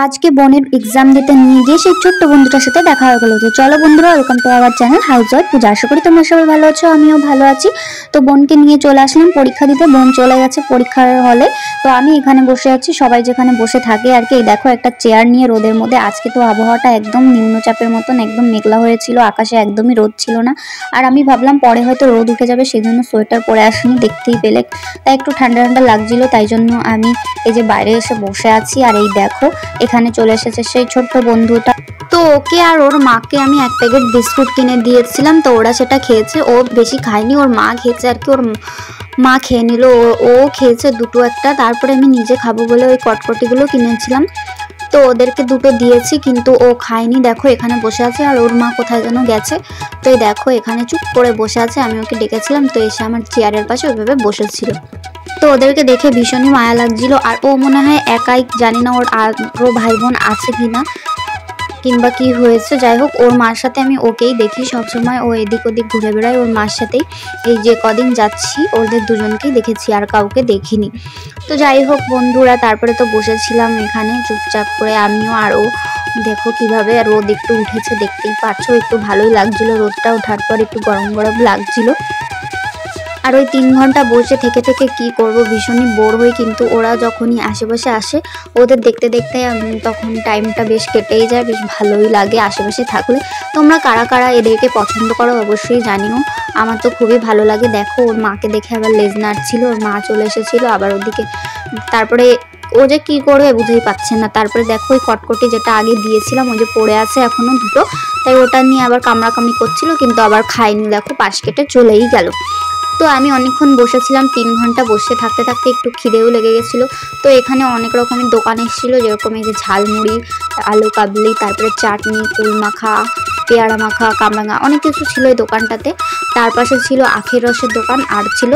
आज के बोनेर एग्जाम दीते निये गिये सेई छोट्ट बंधुटार साथे देखा हये गेलो। तो चलो बंधुरा welcome to our channel housewife Puja. आशा करी तोमरा सबाई भालो आछो, आमिओ भालो आछि। तो बोनके निये चले आसलाम परीक्षा दिते। बोन चले गेছে परीक्षार हले। तो आमी एखाने बसे आछि, सबाई जेखाने बसे थाके आर कि। এই দেখো একটা চেয়ার নিয়ে রোদের মধ্যে। আজকে তো আবহাওয়াটা একদম নিম্নচাপের মতন, একদম মেঘলা হয়েছিল, আকাশে একদমই রোদ ছিল না। আর আমি ভাবলাম পরে হয়তো রোদ উঠে যাবে, সেজন্য সোয়েটার পরে আসিনি, দেখতেই পেলে। তাই একটু ঠান্ডা ঠান্ডা লাগছিল, তাই জন্য আমি এই যে বাইরে এসে বসে আছি। আর এই দেখো এখানে চলে এসেছে সেই ছোট্ট বন্ধুটা। তো ওকে আর ওর মাকে আমি এক প্যাকেট বিস্কুট কিনে দিয়েছিলাম, তো ওরা সেটা খেয়েছে। ও বেশি খায়নি, ওর মা খেয়েছে আর কি। ওর মা খেয়ে নিল, ও খেয়েছে দুটো একটা। তারপরে আমি নিজে খাবো বলে ওই কটকটিগুলো কিনেছিলাম, তো ওদেরকে দুটো দিয়েছি, কিন্তু ও খায়নি। দেখো এখানে বসে আছে, আর ওর মা কোথায় যেন গেছে। তো এই দেখো এখানে চুপ করে বসে আছে। আমি ওকে ডেকেছিলাম, তো এসে আমার চেয়ারের পাশে ওইভাবে বসেছিল। তো ওদেরকে দেখে ভীষণই মায়া লাগছিল। আর ও মনে হয় একাই, জানি না ওর আরও ভাই বোন আছে কিনা কিংবা কি হয়েছে। যাই হোক ওর মার সাথে আমি ওকেই দেখি সবসময়, ও এদিক ওদিক ঘুরে বেড়ায় ওর মার সাথেই। এই যে কদিন যাচ্ছি ওদের দুজনকেই দেখেছি, আর কাউকে দেখিনি। তো যাই হোক বন্ধুরা, তারপরে তো বসেছিলাম এখানে চুপচাপ করে আমিও। আর ও দেখো কিভাবে রোদ একটু উঠেছে, দেখতেই পাচ্ছ। একটু ভালোই লাগছিল, রোদটা ওঠার পর একটু গরম গরম লাগছিল। আর ওই 3 ঘন্টা বসে থেকে থেকে কি করব, ভীষণই বোর হই। কিন্তু ওরা যখনই আশেপাশে আসে, ওদের দেখতে দেখতে তখন টাইমটা বেশ কেটেই যায়, বেশ ভালোই লাগে আশেপাশে থাকলে। তোমরা কারা কারা এদেরকে পছন্দ করো অবশ্যই জানিও। আমার তো খুবই ভালো লাগে। দেখো ওর মাকে দেখে আবার লেজ নাড়ছিল, ওর মা চলে এসেছিলো আবার ওদিকে। তারপরে ও যে কী করবে বুঝতেই পারছে না। তারপরে দেখো ওই কটকটি যেটা আগে দিয়েছিলাম, ওই যে পড়ে আছে এখনও দুটো, তাই ওটা নিয়ে আবার কামড়াকামড়ি করছিল, কিন্তু আবার খায়নি। দেখো পাশ কেটে চলেই গেল। তো আমি অনেকক্ষণ বসেছিলাম, 3 ঘন্টা বসে থাকতে থাকতে একটু খিদেও লেগে গেছিলো। তো এখানে অনেক রকমের দোকান এসেছিলো, যেরকম এই যে ঝালমুড়ি, আলু কাবলি, তারপরে চাটনি, কুল মাখা, পেয়ারা মাখা, কামরাঙা, অনেক কিছু ছিল এই দোকানটাতে। তার পাশে ছিল আখের রসের দোকান, আর ছিল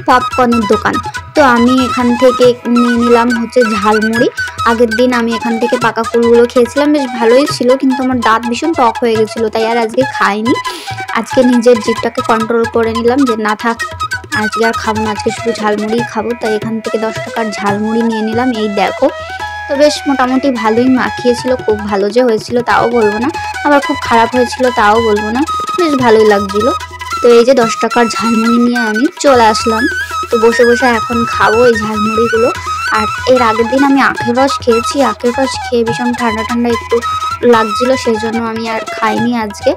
পপকর্নের দোকান। তো আমি এখান থেকে নিয়ে নিলাম হচ্ছে ঝালমুড়ি। আগের দিন আমি এখান থেকে পাকা কুলগুলো খেয়েছিলাম, বেশ ভালোই ছিল, কিন্তু আমার দাঁত ভীষণ টক হয়ে গেছিলো, তাই আর আজকে খাইনি। আজকে নিজের জিভটাকে কন্ট্রোল করে নিলাম যে না থাক, আজকে আর খাবো না, আজকে শুধু ঝালমুড়িই খাবো। তাই এখান থেকে 10 টাকার ঝালমুড়ি নিয়ে নিলাম। এই দেখো, তো বেশ মোটামুটি ভালোই মাখিয়েছিল, খুব ভালো যে হয়েছিল তাও বলবো না, আবার খুব খারাপ হয়েছিল তাও বলবো না, বেশ ভালোই লাগছিল। তো এই যে 10 টাকার ঝালমুড়ি নিয়ে আমি চলে আসলাম। তো বসে বসে এখন খাবো এই ঝালমুড়িগুলো। আর এর আগের দিন আমি আখের রস খেয়েছি, আখের রস খেয়ে ভীষণ ঠান্ডা ঠান্ডা একটু লাগছিলো, সেই জন্য আমি আর খাইনি আজকে।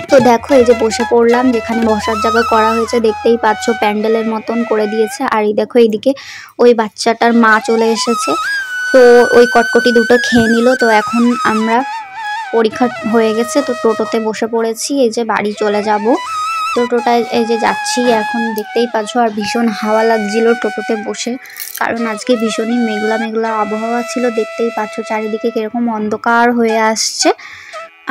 তো দেখো এই যে বসে পড়লাম, যেখানে বসার জায়গা করা হয়েছে দেখতেই পাচ্ছ, প্যান্ডেলের মতন করে দিয়েছে। আর এই দেখো এইদিকে ওই বাচ্চাটার মা চলে এসেছে, তো ওই কটকটি দুটো খেয়ে নিল। তো এখন আমরা পরীক্ষা হয়ে গেছে, তো টোটোতে বসে পড়েছি, এই যে বাড়ি চলে যাব। টোটোটায় এই যে যাচ্ছি এখন, দেখতেই পাচ্ছ। আর ভীষণ হাওয়া লাগছিল টোটোতে বসে, কারণ আজকে ভীষণই মেঘলা মেঘলা আবহাওয়া ছিল। দেখতেই পাচ্ছ চারিদিকে কিরকম অন্ধকার হয়ে আসছে।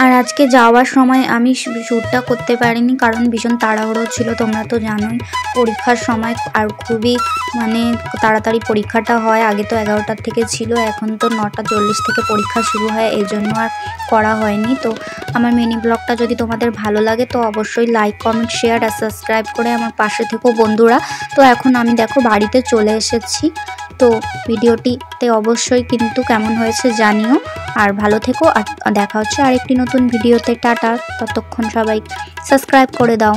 আর আজকে যাওয়ার সময় আমি শ্যুটটা করতে পারিনি, কারণ ভীষণ তাড়াহুড়ো ছিল, তোমরা তো জানোই পরীক্ষার সময়। আর খুবই মানে তাড়াতাড়ি পরীক্ষাটা হয়, আগে তো 11টার থেকে ছিল, এখন তো 9:40 থেকে পরীক্ষা শুরু হয়, এই জন্য আর করা হয়নি। তো আমার মিনি ব্লগটা যদি তোমাদের ভালো লাগে তো অবশ্যই লাইক, কমেন্ট, শেয়ার আর সাবস্ক্রাইব করে আমার পাশে থেকো বন্ধুরা। তো এখন আমি দেখো বাড়িতে চলে এসেছি। তো ভিডিওটিতে অবশ্যই কিন্তু কেমন হয়েছে জানিও, আর ভালো থেকো। আর দেখা হচ্ছে আরেকটি নতুন ভিডিওতে। টাটা, ততক্ষণ সবাই সাবস্ক্রাইব করে দাও।